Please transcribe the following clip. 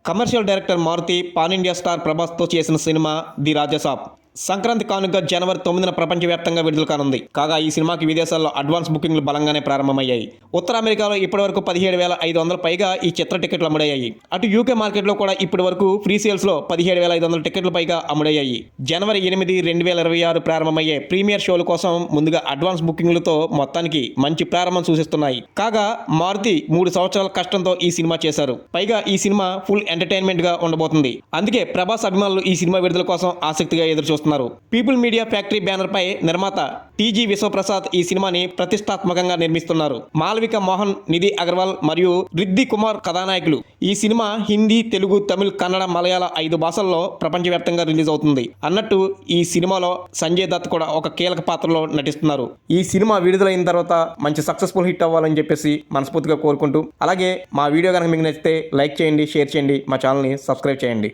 Commercial director Maruthi pan India star ప్రభాస్తో చేసిన సినిమా ది రాజాసాబ్ సంక్రాంతి కానుక జనవరి 9న ప్రపంచవ్యాప్తంగా విడుదల కానుంది. కాగా ఈ సినిమాకి విదేశాల్లో అడ్వాన్స్ బుకింగ్లు బలంగానే ప్రారంభమయ్యాయి. ఉత్తర అమెరికాలో ఇప్పటివరకు 17,500 పైగా ఈ చిత్ర టికెట్లు అమ్ముడయ్యాయి. అటు యూకే మార్కెట్లో కూడా ఇప్పటి వరకు ఫ్రీ సేల్స్లో 17,500 టికెట్లు పైగా అమ్ముడయ్యాయి. జనవరి 8, 2026 ప్రారంభమయ్యే ప్రీమియర్ షోల కోసం ముందుగా అడ్వాన్స్ బుకింగ్లతో మొత్తానికి మంచి ప్రారంభం సూచిస్తున్నాయి. కాగా మారుతి 3 సంవత్సరాల కష్టంతో ఈ సినిమా చేశారు. పైగా ఈ సినిమా ఫుల్ ఎంటర్టైన్మెంట్ గా ఉండబోతుంది. అందుకే ప్రభాస్ అభిమానులు ఈ సినిమా విడుదల కోసం ఆసక్తిగా ఎదురు పీపుల్ మీడియా ఫ్యాక్టరీ బ్యానర్ పై నిర్మాత టీజీ విశ్వప్రసాద్ ఈ సినిమాని ప్రతిష్టాత్మకంగా నిర్మిస్తున్నారు. మాలవిక మోహన్, నిధి అగర్వాల్ మరియు రిద్ది కుమార్ కథానాయకులు. ఈ సినిమా హిందీ, తెలుగు, తమిళ్, కన్నడ, మలయాళ 5 భాషల్లో ప్రపంచవ్యాప్తంగా రిలీజ్ అవుతుంది. అన్నట్టు ఈ సినిమాలో సంజయ్ దత్ కూడా ఒక కీలక పాత్రలో నటిస్తున్నారు. ఈ సినిమా విడుదలైన తర్వాత మంచి సక్సెస్ఫుల్ హిట్ అవ్వాలని చెప్పేసి మనస్ఫూర్తిగా కోరుకుంటూ, అలాగే మా వీడియో కనుక మీకు నచ్చితే లైక్ చేయండి, షేర్ చేయండి, మా ఛానల్ని సబ్స్క్రైబ్ చేయండి.